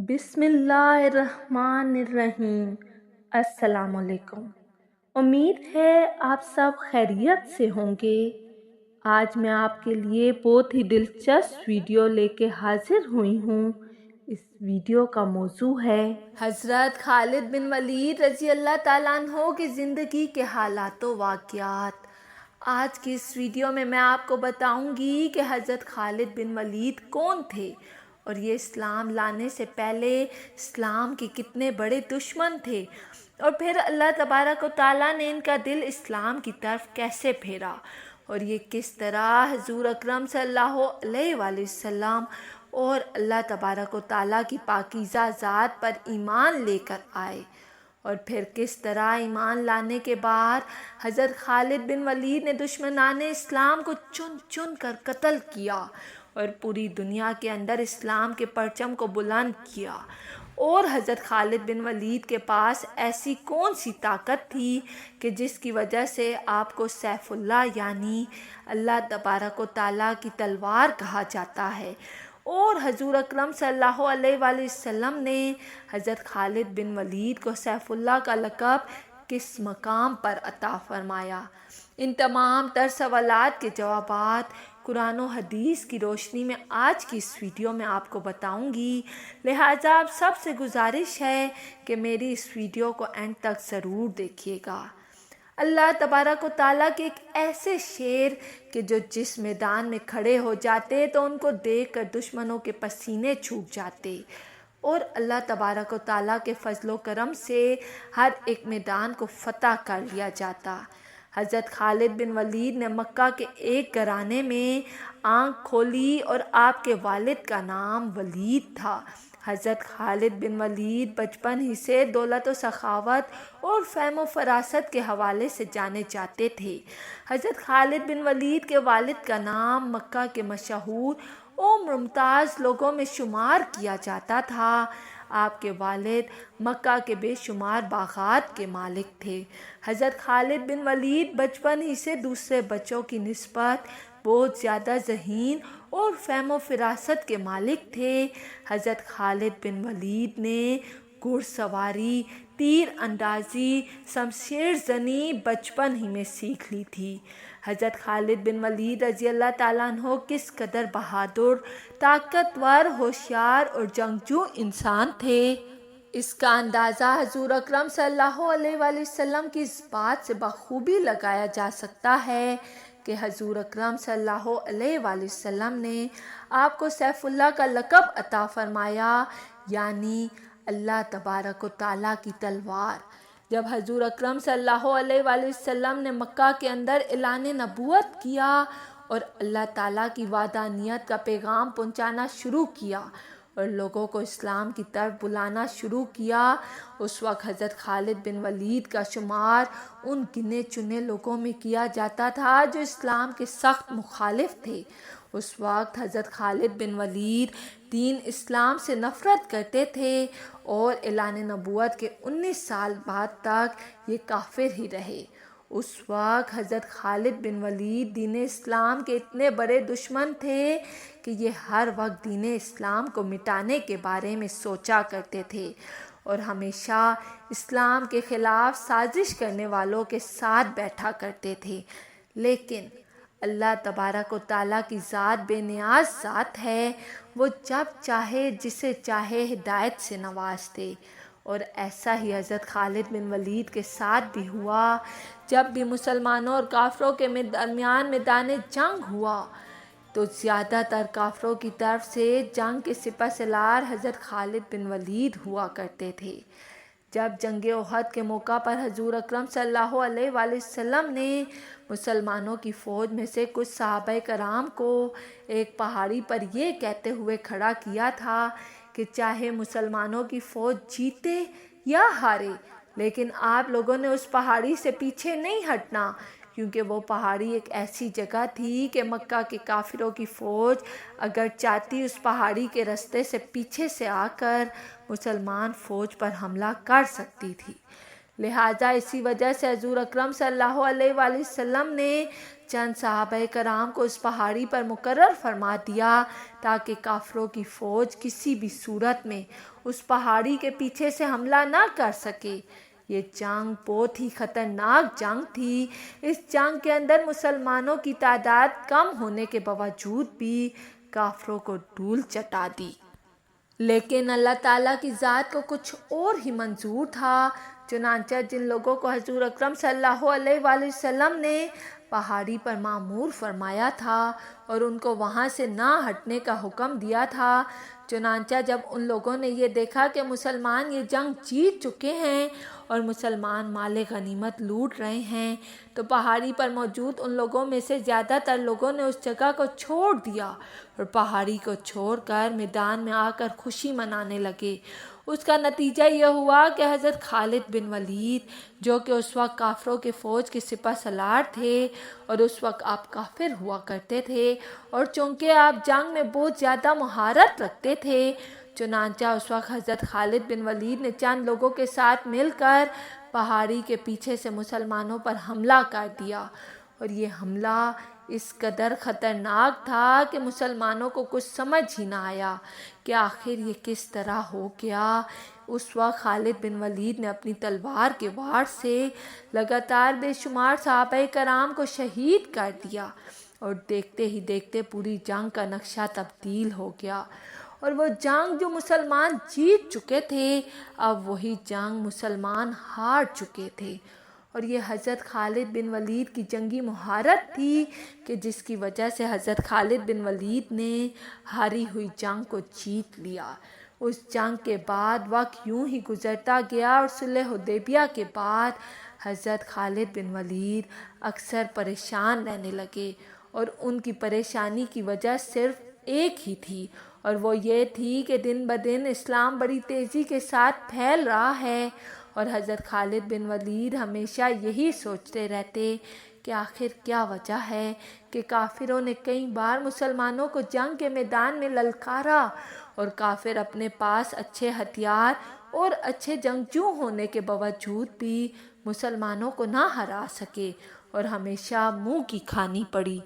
بسم اللہ الرحمن الرحیم۔ السلام علیکم۔ امید ہے آپ سب خیریت سے ہوں گے۔ آج میں آپ کے لیے بہت ہی دلچسپ ویڈیو لے کے حاضر ہوئی ہوں۔ اس ویڈیو کا موضوع ہے حضرت خالد بن ولید رضی اللہ تعالیٰ عنہ کی زندگی کے حالات و واقعات۔ آج کی اس ویڈیو میں آپ کو بتاؤں گی کہ حضرت خالد بن ولید کون تھے اور یہ اسلام لانے سے پہلے اسلام کے کتنے بڑے دشمن تھے، اور پھر اللہ تبارک و تعالیٰ نے ان کا دل اسلام کی طرف کیسے پھیرا، اور یہ کس طرح حضور اکرم صلی اللہ علیہ وآلہ وسلم اور اللہ تبارک و تعالیٰ کی پاکیزہ ذات پر ایمان لے کر آئے، اور پھر کس طرح ایمان لانے کے بعد حضرت خالد بن ولید نے دشمنان اسلام کو چن چن کر قتل کیا اور پوری دنیا کے اندر اسلام کے پرچم کو بلند کیا۔ اور حضرت خالد بن ولید کے پاس ایسی کون سی طاقت تھی کہ جس کی وجہ سے آپ کو سیف اللہ یعنی اللہ تبارک و تعالیٰ کی تلوار کہا جاتا ہے، اور حضور اکرم صلی اللہ علیہ وآلہ وسلم نے حضرت خالد بن ولید کو سیف اللہ کا لقب کس مقام پر عطا فرمایا؟ ان تمام تر سوالات کے جوابات قرآن و حدیث کی روشنی میں آج کی اس ویڈیو میں آپ کو بتاؤں گی، لہٰذا آپ سب سے گزارش ہے کہ میری اس ویڈیو کو اینڈ تک ضرور دیکھیے گا۔ اللہ تبارک و تعالیٰ کے ایک ایسے شیر کہ جو جس میدان میں کھڑے ہو جاتے تو ان کو دیکھ کر دشمنوں کے پسینے چھوٹ جاتے، اور اللہ تبارک و تعالیٰ کے فضل و کرم سے ہر ایک میدان کو فتح کر لیا جاتا۔ حضرت خالد بن ولید نے مکہ کے ایک گھرانے میں آنکھ کھولی اور آپ کے والد کا نام ولید تھا۔ حضرت خالد بن ولید بچپن ہی سے دولت و سخاوت اور فہم و فراست کے حوالے سے جانے جاتے تھے۔ حضرت خالد بن ولید کے والد کا نام مکہ کے مشہور اور ممتاز لوگوں میں شمار کیا جاتا تھا۔ آپ کے والد مکہ کے بے شمار باغات کے مالک تھے۔ حضرت خالد بن ولید بچپن ہی سے دوسرے بچوں کی نسبت بہت زیادہ ذہین اور فہم و فراست کے مالک تھے۔ حضرت خالد بن ولید نے گھڑ سواری، تیر اندازی، شمشیر زنی بچپن ہی میں سیکھ لی تھی۔ حضرت خالد بن ولید رضی اللہ تعالیٰ عنہ کس قدر بہادر، طاقتور، ہوشیار اور جنگجو انسان تھے، اس کا اندازہ حضور اکرم صلی اللہ علیہ وآلہ وسلم کی اس بات سے بخوبی لگایا جا سکتا ہے کہ حضور اکرم صلی اللہ علیہ وآلہ وسلم نے آپ کو سیف اللہ کا لقب عطا فرمایا، یعنی اللہ تبارک و تعالیٰ کی تلوار۔ جب حضور اکرم صلی اللہ علیہ وآلہ وسلم نے مکہ کے اندر اعلان نبوت کیا اور اللہ تعالیٰ کی وحدانیت کا پیغام پہنچانا شروع کیا اور لوگوں کو اسلام کی طرف بلانا شروع کیا، اس وقت حضرت خالد بن ولید کا شمار ان گنے چنے لوگوں میں کیا جاتا تھا جو اسلام کے سخت مخالف تھے۔ اس وقت حضرت خالد بن ولید دین اسلام سے نفرت کرتے تھے اور اعلان نبوت کے 19 سال بعد تک یہ کافر ہی رہے۔ اس وقت حضرت خالد بن ولید دین اسلام کے اتنے بڑے دشمن تھے کہ یہ ہر وقت دین اسلام کو مٹانے کے بارے میں سوچا کرتے تھے اور ہمیشہ اسلام کے خلاف سازش کرنے والوں کے ساتھ بیٹھا کرتے تھے، لیکن اللہ تبارک و تعالیٰ کی ذات بے نیاز ذات ہے، وہ جب چاہے جسے چاہے ہدایت سے نوازتے، اور ایسا ہی حضرت خالد بن ولید کے ساتھ بھی ہوا۔ جب بھی مسلمانوں اور کافروں کے درمیان میدان جنگ ہوا تو زیادہ تر کافروں کی طرف سے جنگ کے سپہ سالار حضرت خالد بن ولید ہوا کرتے تھے۔ جب جنگ احد کے موقع پر حضور اکرم صلی اللہ علیہ وآلہ وسلم نے مسلمانوں کی فوج میں سے کچھ صحابہ کرام کو ایک پہاڑی پر یہ کہتے ہوئے کھڑا کیا تھا کہ چاہے مسلمانوں کی فوج جیتے یا ہارے، لیکن آپ لوگوں نے اس پہاڑی سے پیچھے نہیں ہٹنا، کیونکہ وہ پہاڑی ایک ایسی جگہ تھی کہ مکہ کے کافروں کی فوج اگر چاہتی اس پہاڑی کے رستے سے پیچھے سے آ کر مسلمان فوج پر حملہ کر سکتی تھی، لہٰذا اسی وجہ سے حضور اکرم صلی اللہ علیہ وآلہ وسلم نے چند صحابہ کرام کو اس پہاڑی پر مقرر فرما دیا تاکہ کافروں کی فوج کسی بھی صورت میں اس پہاڑی کے پیچھے سے حملہ نہ کر سکے۔ یہ جنگ بہت ہی خطرناک جنگ تھی۔ اس جنگ کے اندر مسلمانوں کی تعداد کم ہونے کے باوجود بھی کافروں کو دھول چٹا دی، لیکن اللہ تعالیٰ کی ذات کو کچھ اور ہی منظور تھا۔ چنانچہ جن لوگوں کو حضور اکرم صلی اللہ علیہ وآلہ وسلم نے پہاڑی پر معمور فرمایا تھا اور ان کو وہاں سے نہ ہٹنے کا حکم دیا تھا، چنانچہ جب ان لوگوں نے یہ دیکھا کہ مسلمان یہ جنگ جیت چکے ہیں اور مسلمان مال غنیمت لوٹ رہے ہیں، تو پہاڑی پر موجود ان لوگوں میں سے زیادہ تر لوگوں نے اس جگہ کو چھوڑ دیا اور پہاڑی کو چھوڑ کر میدان میں آ کر خوشی منانے لگے۔ اس کا نتیجہ یہ ہوا کہ حضرت خالد بن ولید، جو کہ اس وقت کافروں کے فوج کے سپہ سالار تھے اور اس وقت آپ کافر ہوا کرتے تھے، اور چونکہ آپ جنگ میں بہت زیادہ مہارت رکھتے تھے، چنانچہ اس وقت حضرت خالد بن ولید نے چند لوگوں کے ساتھ مل کر پہاڑی کے پیچھے سے مسلمانوں پر حملہ کر دیا، اور یہ حملہ اس قدر خطرناک تھا کہ مسلمانوں کو کچھ سمجھ ہی نہ آیا کہ آخر یہ کس طرح ہو گیا۔ اس وقت خالد بن ولید نے اپنی تلوار کے وار سے لگاتار بے شمار صحابہ کرام کو شہید کر دیا، اور دیکھتے ہی دیکھتے پوری جنگ کا نقشہ تبدیل ہو گیا، اور وہ جنگ جو مسلمان جیت چکے تھے، اب وہی جنگ مسلمان ہار چکے تھے۔ اور یہ حضرت خالد بن ولید کی جنگی مہارت تھی کہ جس کی وجہ سے حضرت خالد بن ولید نے ہاری ہوئی جنگ کو جیت لیا۔ اس جنگ کے بعد وقت یوں ہی گزرتا گیا اور صلح حدیبیہ کے بعد حضرت خالد بن ولید اکثر پریشان رہنے لگے، اور ان کی پریشانی کی وجہ صرف ایک ہی تھی، اور وہ یہ تھی کہ دن بدن اسلام بڑی تیزی کے ساتھ پھیل رہا ہے، اور حضرت خالد بن ولید ہمیشہ یہی سوچتے رہتے کہ آخر کیا وجہ ہے کہ کافروں نے کئی بار مسلمانوں کو جنگ کے میدان میں للکارا، اور کافر اپنے پاس اچھے ہتھیار اور اچھے جنگجو ہونے کے باوجود بھی مسلمانوں کو نہ ہرا سکے اور ہمیشہ منہ کی کھانی پڑی۔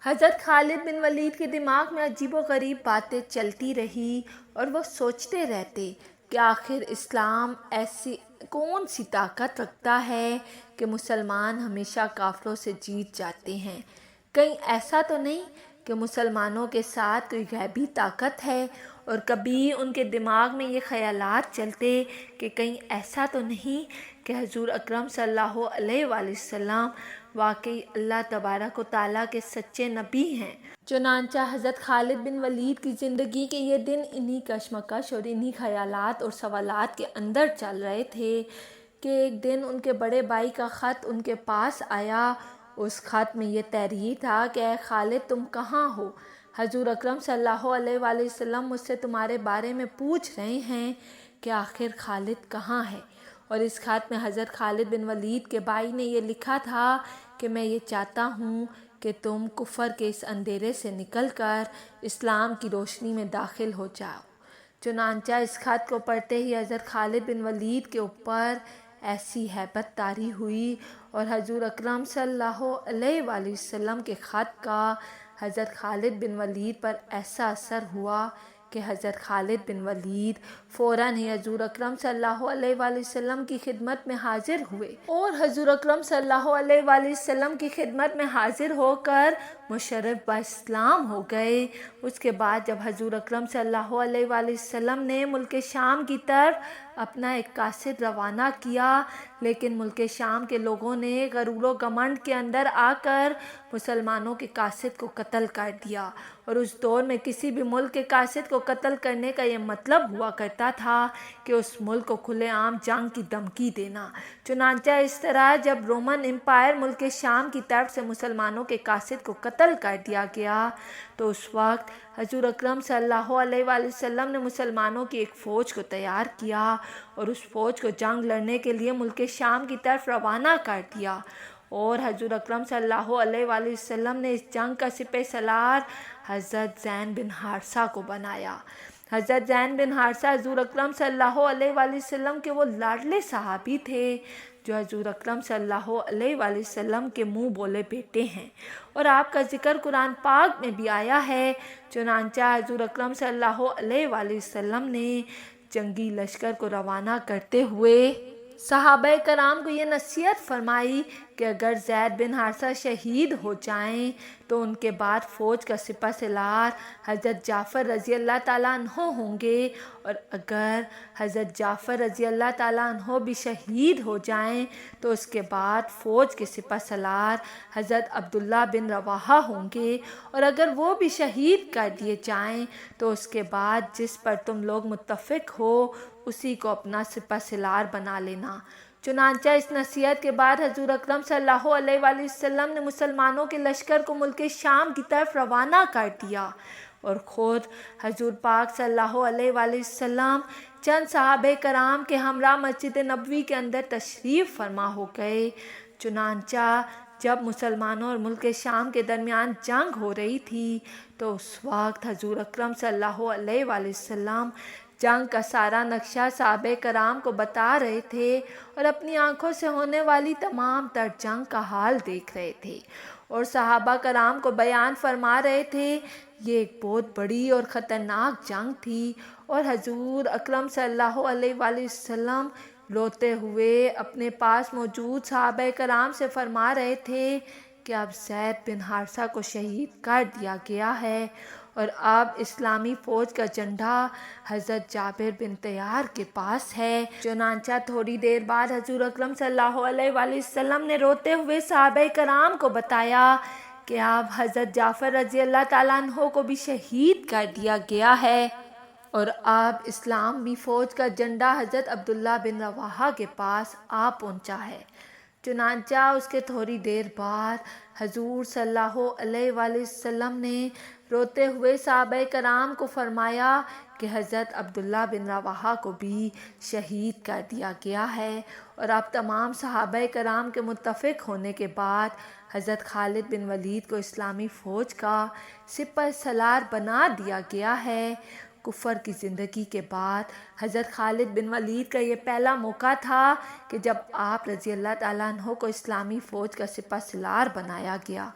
حضرت خالد بن ولید کے دماغ میں عجیب و غریب باتیں چلتی رہی، اور وہ سوچتے رہتے کہ آخر اسلام ایسی کون سی طاقت رکھتا ہے کہ مسلمان ہمیشہ کافروں سے جیت جاتے ہیں؟ کہیں ایسا تو نہیں کہ مسلمانوں کے ساتھ کوئی غیبی طاقت ہے؟ اور کبھی ان کے دماغ میں یہ خیالات چلتے کہ کہیں ایسا تو نہیں کہ حضور اکرم صلی اللہ علیہ وآلہ وسلم واقعی اللہ تبارک و تعالیٰ کے سچے نبی ہیں۔ چنانچہ حضرت خالد بن ولید کی زندگی کے یہ دن انہی کشمکش اور انہی خیالات اور سوالات کے اندر چل رہے تھے کہ ایک دن ان کے بڑے بھائی کا خط ان کے پاس آیا۔ اس خط میں یہ تحریر تھا کہ اے خالد، تم کہاں ہو؟ حضور اکرم صلی اللہ علیہ وآلہ وسلم مجھ سے تمہارے بارے میں پوچھ رہے ہیں کہ آخر خالد کہاں ہے؟ اور اس خط میں حضرت خالد بن ولید کے بھائی نے یہ لکھا تھا کہ میں یہ چاہتا ہوں کہ تم کفر کے اس اندھیرے سے نکل کر اسلام کی روشنی میں داخل ہو جاؤ۔ چنانچہ اس خط کو پڑھتے ہی حضرت خالد بن ولید کے اوپر ایسی ہیبت طاری ہوئی، اور حضور اکرم صلی اللہ علیہ وآلہ وسلم کے خط کا حضرت خالد بن ولید پر ایسا اثر ہوا کہ حضرت خالد بن ولید فوراً ہی حضور اکرم صلی اللہ علیہ وآلہ وسلم کی خدمت میں حاضر ہوئے، اور حضور اکرم صلی اللہ علیہ وآلہ وسلم کی خدمت میں حاضر ہو کر مشرف با اسلام ہو گئے۔ اس کے بعد جب حضور اکرم صلی اللہ علیہ وآلہ وسلم نے ملک شام کی طرف اپنا ایک قاصد روانہ کیا، لیکن ملک شام کے لوگوں نے غرور و گھمنڈ کے اندر آ کر مسلمانوں کے قاصد کو قتل کر دیا، اور اس دور میں کسی بھی ملک کے قاصد کو قتل کرنے کا یہ مطلب ہوا کرتا تھا کہ اس ملک کو کھلے عام جنگ کی دھمکی دینا۔ چنانچہ اس طرح جب رومن امپائر ملک شام کی طرف سے مسلمانوں کے قاصد کو قتل کر دیا گیا، تو اس وقت حضور اکرم صلی اللہ علیہ وآلہ وسلم نے مسلمانوں کی ایک فوج کو تیار کیا، اور اس فوج کو جنگ لڑنے کے لیے ملک شام کی طرف روانہ کر دیا، اور حضور اکرم صلی اللہ علیہ وآلہ وسلم نے اس جنگ کا سپہ سالار حضرت زید بن حارثہ کو بنایا۔ حضرت زید بن حارثہ حضور اکرم صلی اللہ علیہ وآلہ وسلم کے وہ لاڈلے صحابی تھے جو حضور اکرم صلی اللہ علیہ وآلہ وسلم کے منہ بولے بیٹے ہیں، اور آپ کا ذکر قرآن پاک میں بھی آیا ہے۔ چنانچہ حضور اکرم صلی اللہ علیہ وآلہ وسلم نے جنگی لشکر کو روانہ کرتے ہوئے صحابہ کرام کو یہ نصیحت فرمائی کہ اگر زید بن حارثہ شہید ہو جائیں تو ان کے بعد فوج کا سپہ سالار حضرت جعفر رضی اللہ تعالیٰ عنہ ہوں گے، اور اگر حضرت جعفر رضی اللہ تعالیٰ عنہ بھی شہید ہو جائیں تو اس کے بعد فوج کے سپہ سالار حضرت عبداللہ بن رواحہ ہوں گے، اور اگر وہ بھی شہید کر دیے جائیں تو اس کے بعد جس پر تم لوگ متفق ہو اسی کو اپنا سپہ سالار بنا لینا۔ چنانچہ اس نصیحت کے بعد حضور اکرم صلی اللہ علیہ وآلہ وسلم نے مسلمانوں کے لشکر کو ملک شام کی طرف روانہ کر دیا، اور خود حضور پاک صلی اللہ علیہ وآلہ وسلم چند صحابہ کرام کے ہمراہ مسجد نبوی کے اندر تشریف فرما ہو گئے۔ چنانچہ جب مسلمانوں اور ملک شام کے درمیان جنگ ہو رہی تھی تو اس وقت حضور اکرم صلی اللہ علیہ وآلہ وسلم جنگ کا سارا نقشہ صحابہ کرام کو بتا رہے تھے اور اپنی آنکھوں سے ہونے والی تمام تر جنگ کا حال دیکھ رہے تھے، اور صحابہ کرام کو بیان فرما رہے تھے۔ یہ ایک بہت بڑی اور خطرناک جنگ تھی، اور حضور اکرم صلی اللہ علیہ وآلہ وسلم روتے ہوئے اپنے پاس موجود صحابہ کرام سے فرما رہے تھے کہ اب زید بن حارثہ کو شہید کر دیا گیا ہے، اور اب اسلامی فوج کا جھنڈا حضرت جابر بن طیار کے پاس ہے۔ چنانچہ تھوڑی دیر بعد حضور اکرم صلی اللہ علیہ وآلہ وسلم نے روتے ہوئے صحابہ کرام کو بتایا کہ اب حضرت جعفر رضی اللہ تعالیٰ عنہ کو بھی شہید کر دیا گیا ہے، اور اب اسلامی فوج کا جھنڈا حضرت عبداللہ بن رواحہ کے پاس آ پہنچا ہے۔ چنانچہ اس کے تھوڑی دیر بعد حضور صلی اللہ علیہ وآلہ وسلم نے روتے ہوئے صحابہ کرام کو فرمایا کہ حضرت عبداللہ بن رواحہ کو بھی شہید کر دیا گیا ہے، اور اب تمام صحابہ کرام کے متفق ہونے کے بعد حضرت خالد بن ولید کو اسلامی فوج کا سپہ سالار بنا دیا گیا ہے۔ کفر کی زندگی کے بعد حضرت خالد بن ولید کا یہ پہلا موقع تھا کہ جب آپ رضی اللہ تعالیٰ عنہ کو اسلامی فوج کا سپہ سالار بنایا گیا۔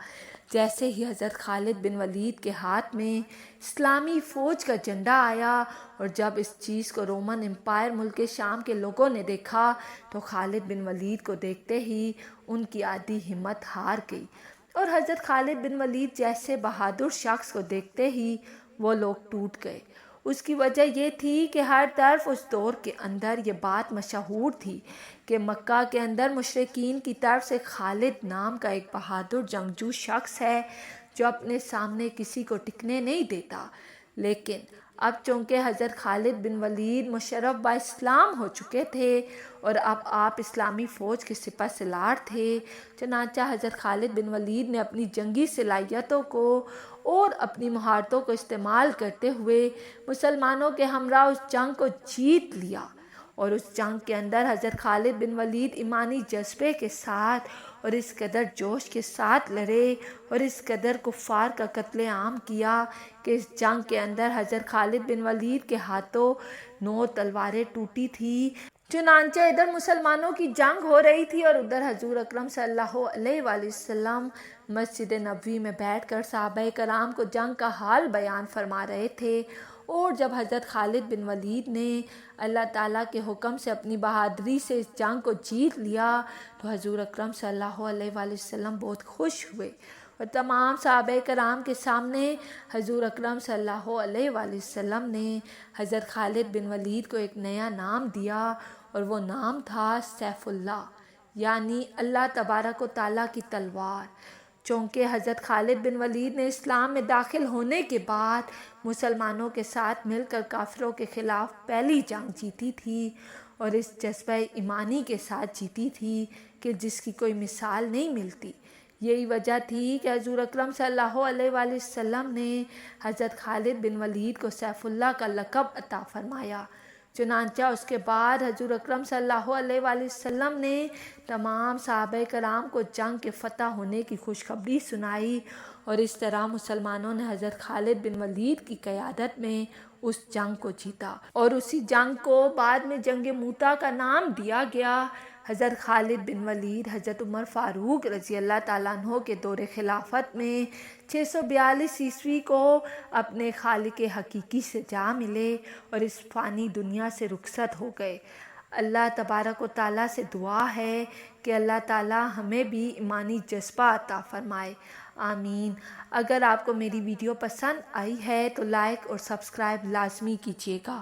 جیسے ہی حضرت خالد بن ولید کے ہاتھ میں اسلامی فوج کا جھنڈا آیا، اور جب اس چیز کو رومن امپائر ملک شام کے لوگوں نے دیکھا تو خالد بن ولید کو دیکھتے ہی ان کی آدھی ہمت ہار گئی، اور حضرت خالد بن ولید جیسے بہادر شخص کو دیکھتے ہی وہ لوگ ٹوٹ گئے۔ اس کی وجہ یہ تھی کہ ہر طرف اس دور کے اندر یہ بات مشہور تھی کہ مکہ کے اندر مشرکین کی طرف سے خالد نام کا ایک بہادر جنگجو شخص ہے جو اپنے سامنے کسی کو ٹکنے نہیں دیتا۔ لیکن اب چونکہ حضرت خالد بن ولید مشرف با اسلام ہو چکے تھے اور اب آپ اسلامی فوج کے سپہ سالار تھے، چنانچہ حضرت خالد بن ولید نے اپنی جنگی صلاحیتوں کو اور اپنی مہارتوں کو استعمال کرتے ہوئے مسلمانوں کے ہمراہ اس جنگ کو جیت لیا، اور اس جنگ کے اندر حضرت خالد بن ولید ایمانی جذبے کے ساتھ اور اس قدر جوش کے ساتھ لڑے اور اس قدر کفار کا قتل عام کیا کہ اس جنگ کے اندر حضرت خالد بن ولید کے ہاتھوں 9 تلواریں ٹوٹی تھی۔ چنانچہ ادھر مسلمانوں کی جنگ ہو رہی تھی اور ادھر حضور اکرم صلی اللہ علیہ وآلہ وسلم مسجد نبوی میں بیٹھ کر صحابہ کرام کو جنگ کا حال بیان فرما رہے تھے، اور جب حضرت خالد بن ولید نے اللہ تعالیٰ کے حکم سے اپنی بہادری سے اس جنگ کو جیت لیا تو حضور اکرم صلی اللہ علیہ وآلہ وسلم بہت خوش ہوئے، اور تمام صحابہ کرام کے سامنے حضور اکرم صلی اللہ علیہ وآلہ وسلم نے حضرت خالد بن ولید کو ایک نیا نام دیا، اور وہ نام تھا سیف اللہ، یعنی اللہ تبارک و تعالیٰ کی تلوار۔ چونکہ حضرت خالد بن ولید نے اسلام میں داخل ہونے کے بعد مسلمانوں کے ساتھ مل کر کافروں کے خلاف پہلی جنگ جیتی تھی، اور اس جذبہ ایمانی کے ساتھ جیتی تھی کہ جس کی کوئی مثال نہیں ملتی۔ یہی وجہ تھی کہ حضور اکرم صلی اللہ علیہ وآلہ وسلم نے حضرت خالد بن ولید کو سیف اللہ کا لقب عطا فرمایا۔ چنانچہ اس کے بعد حضور اکرم صلی اللہ علیہ وآلہ وسلم نے تمام صحابہ کرام کو جنگ کے فتح ہونے کی خوشخبری سنائی، اور اس طرح مسلمانوں نے حضرت خالد بن ولید کی قیادت میں اس جنگ کو جیتا، اور اسی جنگ کو بعد میں جنگ موتا کا نام دیا گیا۔ حضرت خالد بن ولید، حضرت عمر فاروق رضی اللہ تعالیٰ عنہ کے دور خلافت میں 642 عیسوی کو اپنے خالق حقیقی سے جا ملے اور اس فانی دنیا سے رخصت ہو گئے۔ اللہ تبارک و تعالیٰ سے دعا ہے کہ اللہ تعالیٰ ہمیں بھی ایمانی جذبہ عطا فرمائے، آمین۔ اگر آپ کو میری ویڈیو پسند آئی ہے تو لائک اور سبسکرائب لازمی کیجیے گا۔